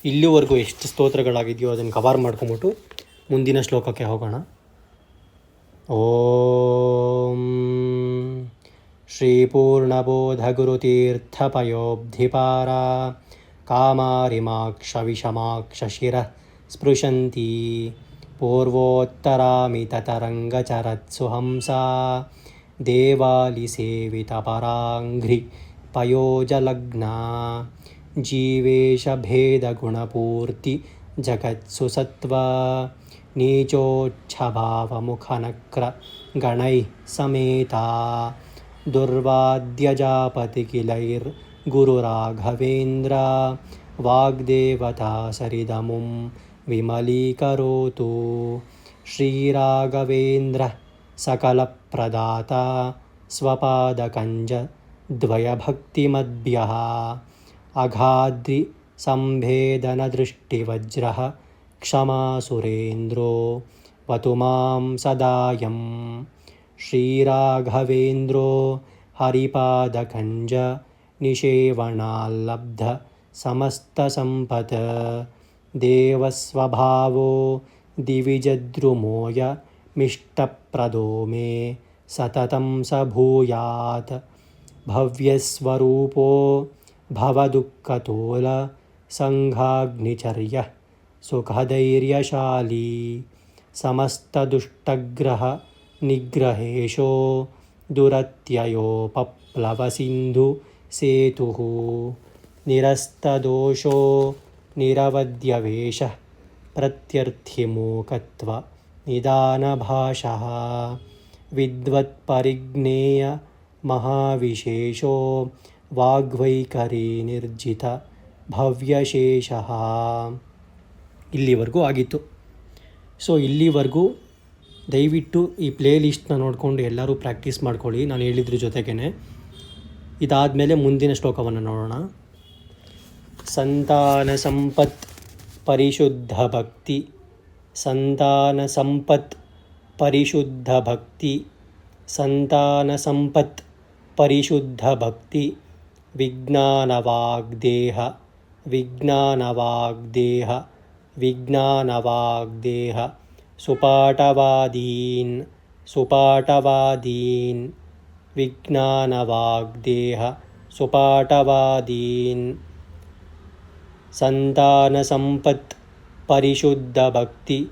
ಇಲ್ಲಿವರೆಗೂ ಎಷ್ಟು ಸ್ತೋತ್ರಗಳಾಗಿದೆಯೋ ಅದನ್ನು ಕವರ್ ಮಾಡ್ಕೊಂಬಿಟ್ಟು ಮುಂದಿನ ಶ್ಲೋಕಕ್ಕೆ ಹೋಗೋಣ. ಓಂ ಶ್ರೀ ಪೂರ್ಣಬೋಧ ಗುರುತೀರ್ಥಪಯೋಬ್ಧಿಪಾರ ಕಾಮಾರಿಮಾಕ್ಷ ವಿಷಮಾಕ್ಷ ಶಿರ ಸ್ಪೃಶಂತಿ ಪೂರ್ವೋತ್ತರಾಮಿತತರಂಗಚರತ್ಸು ಹಂಸಾ ದೇವಾಲಿಸೇವಿತಪರಾಂಘ್ರಿ ಪಯೋಜಲಗ್ನಾ ಜೀವೇಶಭೇದಗುಣಪೂರ್ತಿ ಜಗತ್ಸು ಸತ್ವ ನೀಚೋಚ್ಛಭಾವಮುಖನಕ್ರ ಗಣೈ ಸಮೇತಾ ದುರ್ವಾದ್ಯಜಾಪತಿಕಿಲೈರ್ಗುರುರಾಘವೇಂದ್ರ ವಾಗ್ದೇವತಾ ಸರಿದಮುಂ ವಿಮಲೀಕರೋತು. ಶ್ರೀರಾಘವೇಂದ್ರ ಸಕಲಪ್ರದಾತ ಸ್ವಪಾದಕಂಜ ದ್ವಯಭಕ್ತಿಮದ್ಭ್ಯಃ ಅಘಾದ್ರಿ ಸಂಭೇದನದೃಷ್ಟಿವಜ್ರಃ ಕ್ಷಮಾ ಸುರೇಂದ್ರೋ ವತು ಮಾಂ ಸದಾಯಂ. ಶ್ರೀರಾಘವೇಂದ್ರೋ ಹರಿಪಾದಕಂಜ ನಿಷೇವಣಾಲ್ಲಬ್ಧ ಸಮಸ್ತಸಂಪತ್ ದೇವಸ್ವಭಾವೋ ದಿವಿಜದ್ರುಮೋಯ ಮಿಷ್ಟಪ್ರದೋ ಮೇ ಸತತಂ ಸ ಭೂಯಾತ್. ಭವ್ಯಸ್ವರೂಪೋ ಭವದುಃಖತೋಲ ಸಂಘಾಗ್ನಿಚರ್ಯ ಸುಖಧೈರ್ಯಶಾಲಿ ಸಮಸ್ತದುಷ್ಟಗ್ರಹ ನಿಗ್ರಹೇಶೋ ದುರತ್ಯಯೋಪಪ್ಲವಸಿಂಧು ಸೇತುಃ ನಿರಸ್ತದೋಷೋ ನಿರವದ್ಯವೇಶ ಪ್ರತ್ಯರ್ಥಿಮೂಕತ್ವ ನಿದಾನಭಾಷಃ ವಿದ್ವತ್ಪರಿಜ್ಞೇಯ ಮಹಾವಿಶೇಷೋ ವಾಗ್ವೈಖರಿ ನಿರ್ಜಿತ ಭವ್ಯಶೇಷಃ. ಇಲ್ಲಿವರೆಗೂ ಆಗಿತ್ತು. ಸೊ ಇಲ್ಲಿವರೆಗೂ ದಯವಿಟ್ಟು ಈ ಪ್ಲೇ ಲಿಸ್ಟ್ನ ನೋಡಿಕೊಂಡು ಎಲ್ಲರೂ ಪ್ರಾಕ್ಟೀಸ್ ಮಾಡ್ಕೊಳ್ಳಿ ನಾನು ಹೇಳಿದ್ರ ಜೊತೆಗೇ. ಇದಾದಮೇಲೆ ಮುಂದಿನ ಶ್ಲೋಕವನ್ನು ನೋಡೋಣ. ಸಂತಾನ ಸಂಪತ್ ಪರಿಶುದ್ಧ ಭಕ್ತಿ ಸಂತಾನ ಸಂಪತ್ ಪರಿಶುದ್ಧ ಭಕ್ತಿ ಸಂತಾನ ಸಂಪತ್ ಪರಿಶುದ್ಧ ಭಕ್ತಿ ವಿಜ್ಞಾನವಾಗ್ದೇಹ ವಿಜ್ಞಾನವಾಗ್ದೇಹ ವಿಜ್ಞಾನವಾಗ್ದೇಹ ಸುಪಾಟವಾದೀನ್ ಸುಪಾಟವಾದೀನ್ ವಿಜ್ಞಾನವಾಗ್ದೇಹ ಸುಪಾಟವಾದೀನ್. ಸಂತಾನ ಸಂಪತ್ ಪರಿಶುದ್ಧ ಭಕ್ತಿ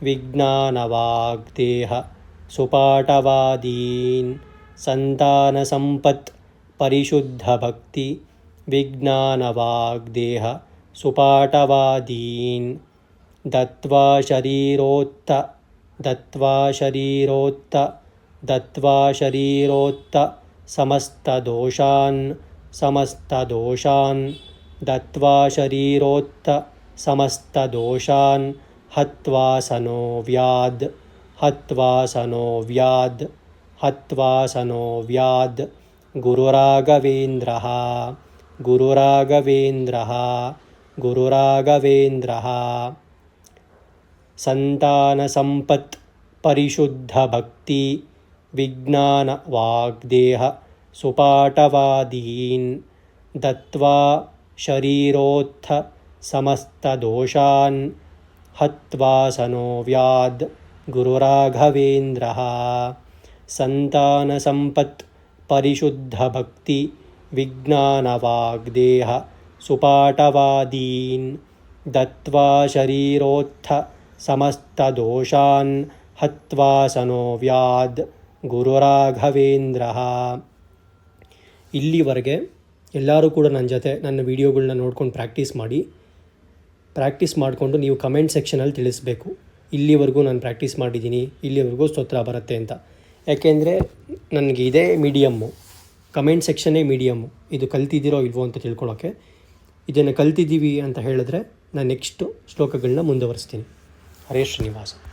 ವಿಜ್ಞಾನವಾಗ್ದೇಹ ಸುಪಾಟವಾದೀನ್ ಸಂತಾನ ಸಂಪತ್ ಪರಿಶುದ್ಧ ಭಕ್ತಿ ವಿಜ್ಞಾನವಾಗ್ದೇಹ ಸುಪಾಟವಾದೀನ್. ದತ್ವಾ ಶರೀರೋತ್ತ ದತ್ವಾ ಶರೀರೋತ್ತ ದತ್ವಾ ಶರೀರೋತ್ತ ಸಮಸ್ತದೋಷಾನ್ ಸಮಸ್ತದೋಷಾನ್ ದತ್ವಾ ಶರೀರೋತ್ತ ಸಮಸ್ತದೋಷಾನ್ ಹತ್ವಾ ಸನೋ ವ್ಯಾದ್ ಹತ್ವಾ ಸನೋ ವ್ಯಾದ್ ಹತ್ವಾ ಸನೋ ವ್ಯಾದ್. ಗುರುರಾಘವೇಂದ್ರಃ ಗುರುರಾಘವೇಂದ್ರಃ ಗುರುರಾಘವೇಂದ್ರಃ. ಸಂತಾನ ಸಂಪತ್ ಪರಿಶುದ್ಧ ಭಕ್ತಿ ವಿಜ್ಞಾನ ವಾಗ್ದೇಹ ಸುಪಾಟವಾದೀನ್ ದತ್ವಾ ಶರೀರೋತ್ಥ ಸಮಸ್ತದೋಷಾನ್ ಹತ್ವಾ ಸನೋ ವ್ಯಾದ್. ಗುರುರಾಘವೇಂದ್ರಃ. ಸಂತಾನ ಸಂಪತ್ ಪರಿಶುದ್ಧ ಭಕ್ತಿ ವಿಜ್ಞಾನ ವಾಗ್ದೇಹ ಸುಪಾಟವಾದೀನ್ ದತ್ವಾ ಶರೀರೋತ್ಥ ಸಮಸ್ತದೋಷಾನ್ ಹತ್ವಾ ಸನೋ ವ್ಯಾದ್. ಗುರುರಾಘವೇಂದ್ರಃ. ಇಲ್ಲಿವರೆಗೆ ಎಲ್ಲರೂ ಕೂಡ ನನ್ನ ಜೊತೆ ನನ್ನ ವೀಡಿಯೋಗಳನ್ನ ನೋಡ್ಕೊಂಡು ಪ್ರಾಕ್ಟೀಸ್ ಮಾಡಿಕೊಂಡು ನೀವು ಕಮೆಂಟ್ ಸೆಕ್ಷನಲ್ಲಿ ತಿಳಿಸ್ಬೇಕು ಇಲ್ಲಿವರೆಗೂ ನಾನು ಪ್ರಾಕ್ಟೀಸ್ ಮಾಡಿದ್ದೀನಿ, ಇಲ್ಲಿವರೆಗೂ ಸ್ತೋತ್ರ ಬರುತ್ತೆ ಅಂತ. ಯಾಕೆಂದರೆ ನನಗೆ ಇದೇ ಮೀಡಿಯಮ್ಮು, ಕಮೆಂಟ್ ಸೆಕ್ಷನ್ನೇ ಮೀಡಿಯಮ್ಮು. ಇದು ಕಲ್ತಿದ್ದೀರೋ ಇಲ್ವೋ ಅಂತ ತಿಳ್ಕೊಳ್ಳೋಕ್ಕೆ. ಇದನ್ನು ಕಲ್ತಿದ್ದೀವಿ ಅಂತ ಹೇಳಿದ್ರೆ ನಾನು ನೆಕ್ಸ್ಟು ಶ್ಲೋಕಗಳನ್ನ ಮುಂದುವರಿಸ್ತೀನಿ. ಹರೇ ಶ್ರೀನಿವಾಸ.